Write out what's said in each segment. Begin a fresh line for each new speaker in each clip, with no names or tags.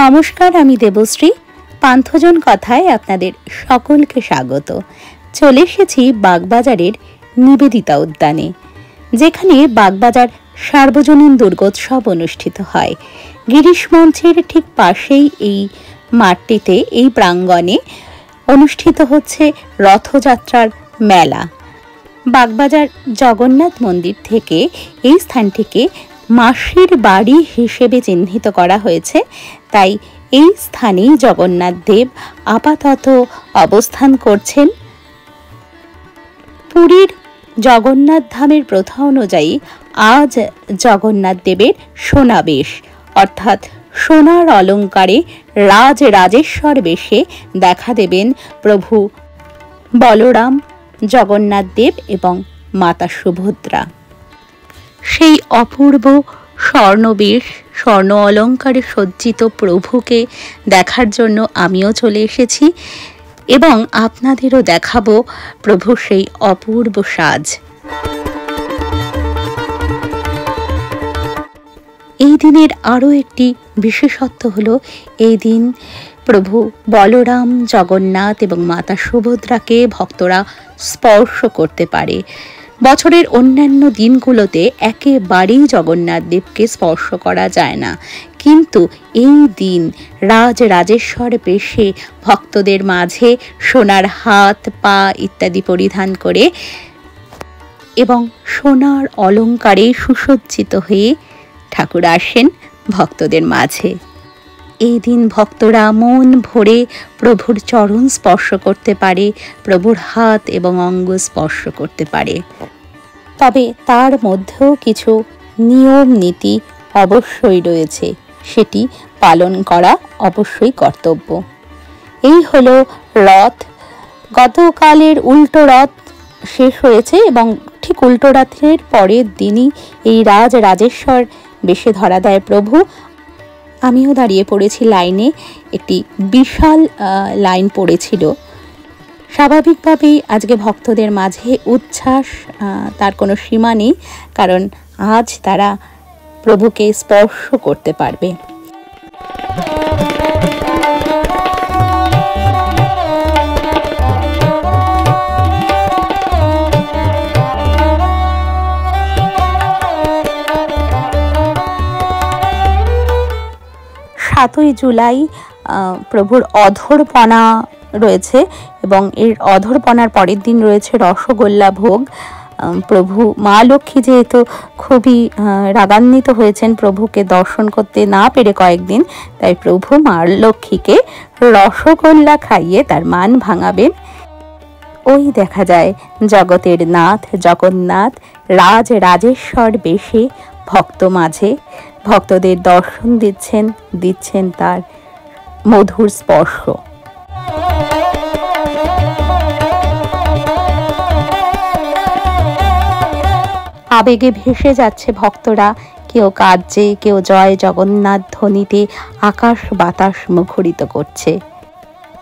নমস্কার, আমি দেবশ্রী। পান্থজন কথায় আপনাদের সকলকে স্বাগত। চলে এসেছি বাগবাজারের নিবেদিতা উদ্যানে, যেখানে বাগবাজার সার্বজনীন দুর্গোৎসব অনুষ্ঠিত হয়। গিরিশ মঞ্চের ঠিক পাশেই এই মাঠটিতে, এই প্রাঙ্গণে অনুষ্ঠিত হচ্ছে রথযাত্রার মেলা। বাগবাজার জগন্নাথ মন্দির থেকে এই স্থানটিকে মাসির বাড়ি হিসেবে চিহ্নিত করা হয়েছে, তাই এই স্থানেই জগন্নাথ দেব আপাতত অবস্থান করছেন। পুরীর জগন্নাথ ধামের প্রথা অনুযায়ী আজ জগন্নাথ দেবের সোনাবেশ, অর্থাৎ সোনার অলঙ্কারে রাজরাজেশ্বর বেশে দেখা দেবেন প্রভু বলরাম, জগন্নাথ দেব এবং মাতা সুভদ্রা। সেই অপূর্ব স্বর্ণবেশ, স্বর্ণ অলঙ্কারে সজ্জিত প্রভুকে দেখার জন্য আমিও চলে এসেছি এবং আপনাদেরও দেখাবো প্রভুর সেই অপূর্ব সাজ। এই দিনের আরও একটি বিশেষত্ব হলো, এই দিন প্রভু বলরাম, জগন্নাথ এবং মাতা সুভদ্রাকে ভক্তরা স্পর্শ করতে পারে। বছরের অন্যান্য দিনগুলোতে একেবারেই জগন্নাথ দেবকে স্পর্শ করা যায় না, কিন্তু এই দিন রাজরাজেশ্বর বেশে ভক্তদের মাঝে সোনার হাত, পা ইত্যাদি পরিধান করে এবং সোনার অলঙ্কারে সুসজ্জিত হয়ে ঠাকুর আসেন ভক্তদের মাঝে। এই দিন ভক্তরা মন ভরে প্রভুর চরণ স্পর্শ করতে পারে, প্রভুর হাত এবং অঙ্গ স্পর্শ করতে পারে। তবে তার মধ্যেও কিছু নিয়ম নীতি অবশ্যই রয়েছে, সেটি পালন করা অবশ্যই কর্তব্য। এই হলো রথ। গতকালের উল্টো রথ শেষ হয়েছে এবং ঠিক উল্টো রথের পরের দিনই এই রাজরাজেশ্বর বেশে ধরা দেয় প্রভু। আমিও দাঁড়িয়ে পড়েছি লাইনে, একটি বিশাল লাইন পড়েছিল। স্বাভাবিকভাবেই আজকে ভক্তদের মাঝে উচ্ছ্বাস, তার কোনো সীমা নেই, কারণ আজ তারা প্রভুকে স্পর্শ করতে পারবে। জুলাই প্রভুর অধরপনা রয়েছে এবং এর অধরপনার পরের দিন রয়েছে রসগোল্লা ভোগ। প্রভু মা লক্ষ্মী যেহেতু খুবই রাগান্বিত হয়েছেন প্রভুকে দর্শন করতে না পেরে কয়েকদিন, তাই প্রভু মা লক্ষ্মীকে রসগোল্লা খাইয়ে তার মান ভাঙাবেন। ওই দেখা যায় জগতের নাথ জগন্নাথ রাজরাজেশ্বর বেশে ভক্ত মাঝে ভক্তদের দর্শন দিচ্ছেন তার মধুর স্পর্শ। আবেগে ভেসে যাচ্ছে ভক্তরা, কেউ কাঁদছে, কেউ জয় জগন্নাথ ধ্বনিতে আকাশ বাতাস মুখরিত করছে।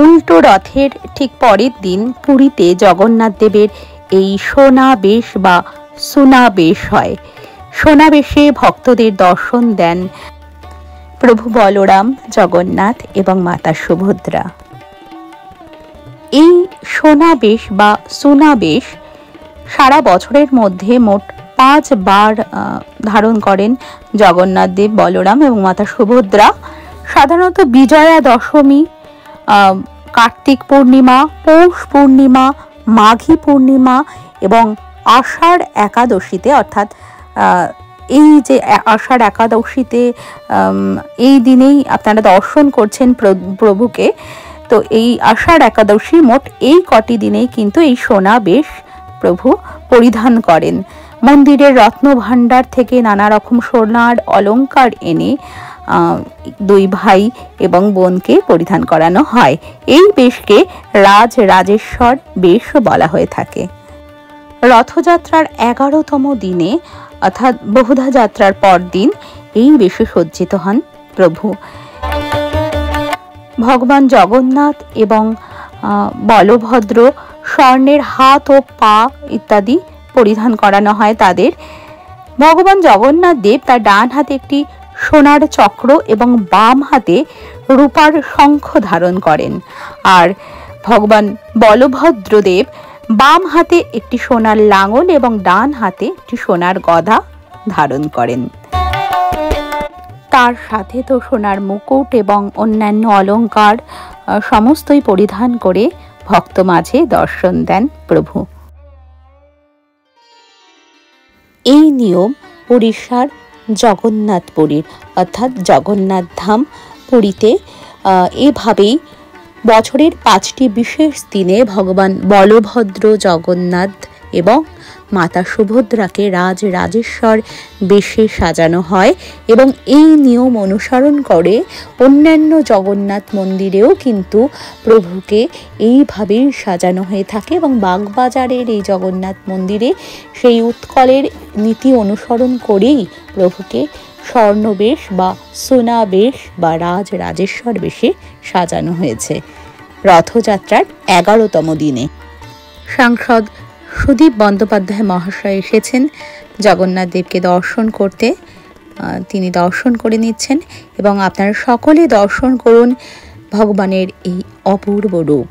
উল্টো রথের ঠিক পরের দিন পুরীতে জগন্নাথ দেবের এই সোনাবেশ বা সুনাবেশ হয়। সোনাবেশে ভক্তদের দর্শন দেন প্রভু বলরাম, জগন্নাথ এবং মাতা সুভদ্রা। এই সোনাবেশ বা সুনাবেশ সারা বছরের মধ্যে মোট 5 বার ধারণ করেন জগন্নাথ দেব, বলরাম এবং মাতা সুভদ্রা। সাধারণত বিজয়া দশমী, কার্তিক পূর্ণিমা, পৌষ পূর্ণিমা, মাঘী পূর্ণিমা এবং আষাঢ় একাদশীতে, অর্থাৎ এই যে আষাঢ় একাদশীতে এই দিনেই আপনারা দর্শন করছেন প্রভুকে। তো এই আষাঢ় একাদশী মোট এই কটি দিনেই কিন্তু এই সোনাবেশ প্রভু পরিধান করেন। মন্দিরের রত্নভাণ্ডার থেকে নানা রকম সোনার অলংকার এনে দুই ভাই এবং বোনকে পরিধান করানো হয়। এই বেশকে রাজরাজেশ্বর বেশও বলা হয়ে থাকে। রথযাত্রার 11তম দিনে অর্থাৎ বহুধা যাত্রার পর দিন এই বেশে সজ্জিত হন প্রভু। ভগবান জগন্নাথ এবং বলভদ্র স্বর্ণের হাত ও পা ইত্যাদি পরিধান করানো হয় তাদের। ভগবান জগন্নাথ দেব তার ডান হাতে একটি সোনার চক্র এবং বাম হাতে রূপার শঙ্খ ধারণ করেন, আর ভগবান বলভদ্র দেব বাম হাতে একটি সোনার লাঙল এবং ডান হাতে একটি সোনার গদা ধারণ করেন। তার সাথে তো সোনার মুকুট এবং অন্যান্য অলংকার সমস্তই পরিধান করে ভক্ত মাঝে দর্শন দেন প্রভু। এই নিয়ম উড়িষ্যার জগন্নাথপুরীর অর্থাৎ জগন্নাথ ধাম পুরীতে এভাবেই বছরের 5টি বিশেষ দিনে ভগবান বলভদ্র, জগন্নাথ এবং মাতা সুভদ্রাকে রাজরাজেশ্বর বেশে সাজানো হয় এবং এই নিয়ম অনুসরণ করে অন্যান্য জগন্নাথ মন্দিরেও কিন্তু প্রভুকে এইভাবেই সাজানো হয়ে থাকে এবং বাগবাজারের এই জগন্নাথ মন্দিরে সেই উৎকলের নীতি অনুসরণ করেই প্রভুকে স্বর্ণবেশ বা সোনাবেশ বা রাজরাজেশ্বর বেশে সাজানো হয়েছে রথযাত্রার 11তম দিনে। সাংসদ সুদীপ বন্দ্যোপাধ্যায় মহাশয় এসেছেন জগন্নাথ দেবকে দর্শন করতে। তিনি দর্শন করে নিচ্ছেন এবং আপনারা সকলে দর্শন করুন ভগবানের এই অপূর্ব রূপ।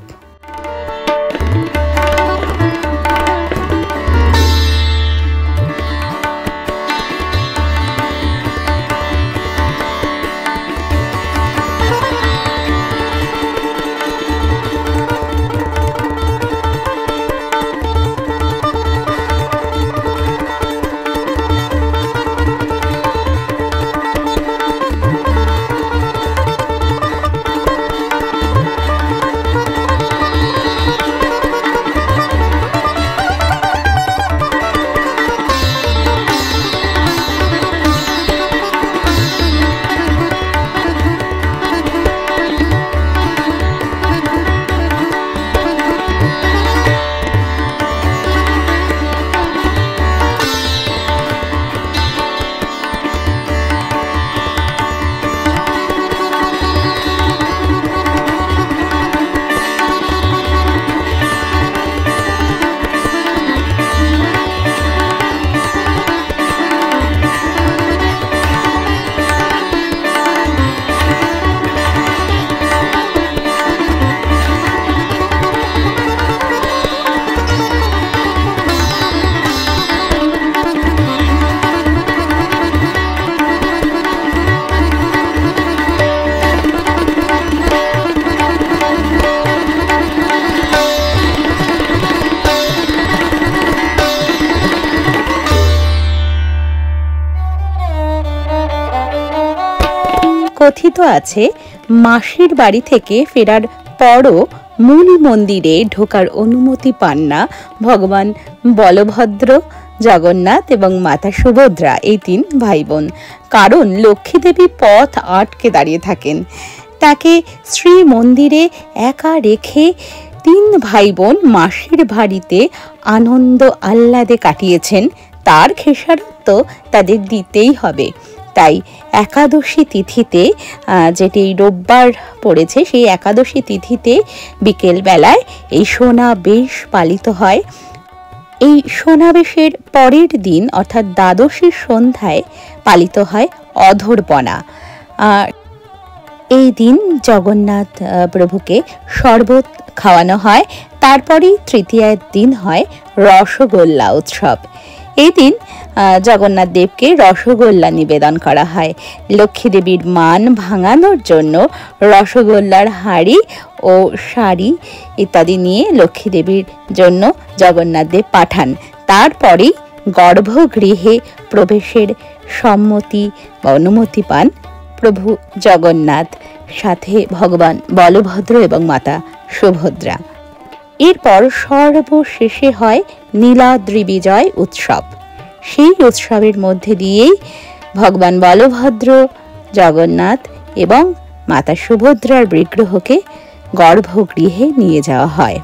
কথিত আছে মাসির বাড়ি থেকে ফেরার পরও মূল মন্দিরে ঢোকার অনুমতি পান না ভগবান বলভদ্র, জগন্নাথ এবং মাতা সুভদ্রা এই 3 ভাই বোন, কারণ লক্ষ্মী দেবী পথ আটকে দাঁড়িয়ে থাকেন। তাকে শ্রী মন্দিরে একা রেখে 3 ভাই বোন মাসির বাড়িতে আনন্দ আহ্লাদে কাটিয়েছেন, তার খেসারত তাদের দিতেই হবে। তাই একাদশী তিথিতে, যেটি রোববার পড়েছে, সেই একাদশী তিথিতে বিকেল বেলায় এই সোনাবেশ পালিত হয়। এই সোনাবেশের পরের দিন অর্থাৎ দ্বাদশীর সন্ধ্যায় পালিত হয় অধরপনা। এই দিন জগন্নাথ প্রভুকে শরবত খাওয়ানো হয়। তারপরেই তৃতীয়ার দিন হয় রসগোল্লা উৎসব। এই দিন জগন্নাথ দেবকে রসগোল্লা নিবেদন করা হয়। লক্ষ্মী দেবীর মান ভাঙানোর জন্য রসগোল্লার হাঁড়ি ও শাড়ি ইত্যাদি নিয়ে লক্ষ্মী দেবীর জন্য জগন্নাথ দেব পাঠান। তারপরেই গর্ভগৃহে প্রবেশের সম্মতি বা অনুমতি পান প্রভু জগন্নাথ, সাথে ভগবান বলভদ্র এবং মাতা সুভদ্রা। এরপর সর্বশেষে হয় নীলাদ্রি বিজয় উৎসব। সেই উৎসবের মধ্যে দিয়েই ভগবান বলভদ্র, জগন্নাথ এবং মাতা সুভদ্রার বিগ্রহকে গর্ভগৃহে নিয়ে যাওয়া হয়।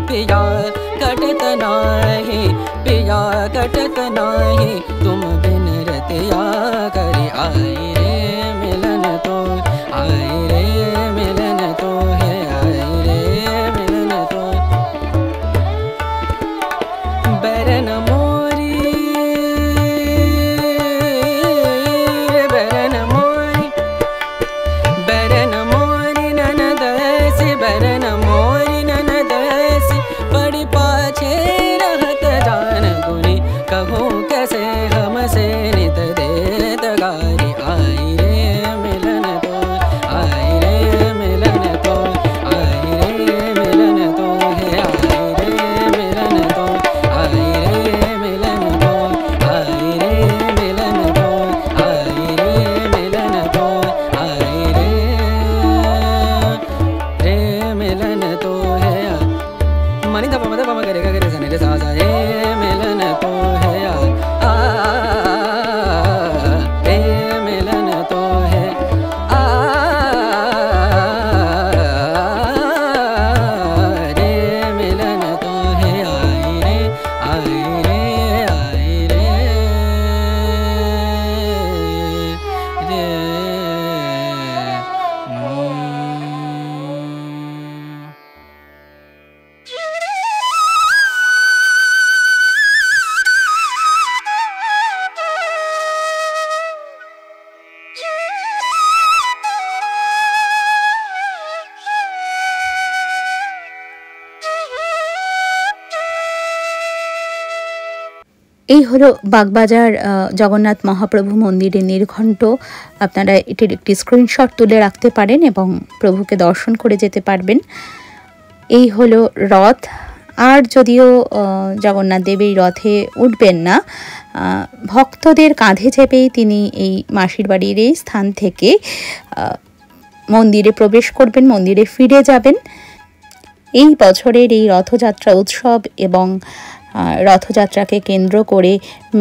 पिया कटत नाही, पिया कटत नाही, तुम बिन रतिया करी आई रे मिलन तो, आई रे मिलन तो है, आई रे मिलन तो। बरन मोरी बरन मोरी, बरन मोरी ननदसी, बरन मोरी ननदसी, बड़ी पाछे रहत जान गुनी, कहूँ कैसे हमसे नित देत गारी। आई रे मिलन तो, आई रे मिलन तो, आई रे मिलन तो है, आई रे मिलन तो, आई रे मिलन तो, आई रे मिलन तो, आई रे मिलन तो, आई रे मिलन तो है। मनी दा पम करे करे सने रे सा सा रे मिलन तो है, आ रे मिलन तो है, आ रे मिलन तो है। आई रे आई रे आई रे रे
এই হলো বাগবাজার জগন্নাথ মহাপ্রভু মন্দিরের নির্ঘণ্ট। আপনারা এটির একটি স্ক্রিনশট তুলে রাখতে পারেন এবং প্রভুকে দর্শন করে যেতে পারবেন। এই হলো রথ। আর যদিও জগন্নাথ দেব এই রথে উঠবেন না, ভক্তদের কাঁধে চেপেই তিনি এই মাসির বাড়ির এই স্থান থেকে মন্দিরে প্রবেশ করবেন, মন্দিরে ফিরে যাবেন। এই বছরের এই রথযাত্রা উৎসব এবং রথযাত্রাকে কেন্দ্র করে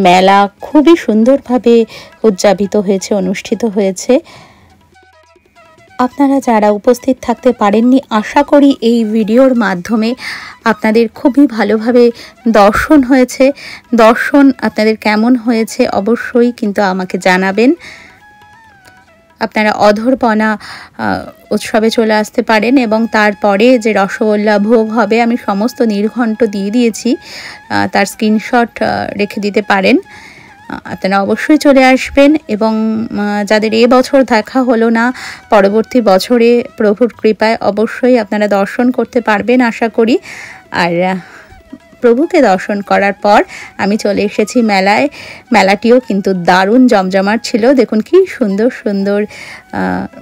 মেলা খুবই সুন্দরভাবে উদযাপিত হয়েছে, অনুষ্ঠিত হয়েছে। আপনারা যারা উপস্থিত থাকতে পারেননি, আশা করি এই ভিডিওর মাধ্যমে আপনাদের খুবই ভালোভাবে দর্শন হয়েছে। দর্শন আপনাদের কেমন হয়েছে অবশ্যই কিন্তু আমাকে জানাবেন। আপনারা অধরপনা উৎসবে চলে আসতে পারেন এবং তারপরে যে রসগোল্লা ভোগ হবে আমি সমস্ত নির্ঘণ্ট দিয়ে দিয়েছি, তার স্ক্রিনশট রেখে দিতে পারেন। আপনারা অবশ্যই চলে আসবেন এবং যাদের এবছর দেখা হলো না, পরবর্তী বছরে প্রভুর কৃপায় অবশ্যই আপনারা দর্শন করতে পারবেন আশা করি। আর প্রভুকে দর্শন করার পর আমি চলে এসেছি মেলায়। মেলাটিও কিন্তু দারুণ জমজমাট ছিল। দেখুন কি সুন্দর সুন্দর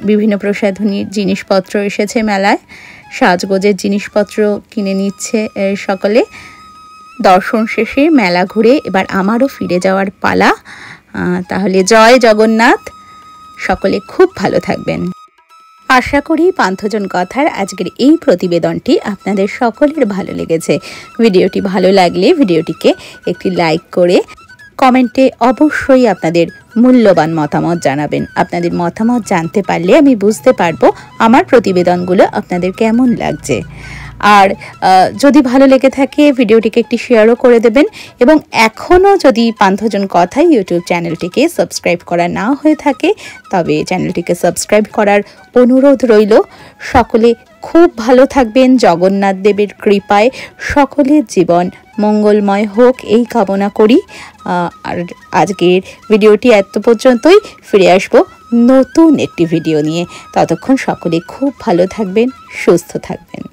বিভিন্ন প্রসাধনীর জিনিসপত্র এসেছে মেলায়। সাজগোজের জিনিসপত্র কিনে নিচ্ছে সকলে। দর্শন শেষে মেলা ঘুরে এবার আমারও ফিরে যাওয়ার পালা। তাহলে জয় জগন্নাথ, সকলে খুব ভালো থাকবেন। আশা করি পান্থজন কথার আজকের এই প্রতিবেদনটি আপনাদের সকলের ভালো লেগেছে। ভিডিওটি ভালো লাগলে ভিডিওটিকে একটি লাইক করে কমেন্টে অবশ্যই আপনাদের মূল্যবান মতামত জানাবেন। আপনাদের মতামত জানতে পারলে আমি বুঝতে পারবো আমার প্রতিবেদনগুলো আপনাদের কেমন লাগছে। আর যদি ভালো লেগে থাকে ভিডিওটিকে একটি শেয়ারও করে দেবেন এবং এখনও যদি পান্থজন কথা ইউটিউব চ্যানেলটিকে সাবস্ক্রাইব করা না হয়ে থাকে তবে চ্যানেলটিকে সাবস্ক্রাইব করার অনুরোধ রইল। সকলে খুব ভালো থাকবেন, জগন্নাথ দেবের কৃপায় সকলের জীবন মঙ্গলময় হোক এই কামনা করি। আর আজকের ভিডিওটি এত পর্যন্তই। ফিরে আসবো নতুন একটি ভিডিও নিয়ে। ততক্ষণ সকলে খুব ভালো থাকবেন, সুস্থ থাকবেন।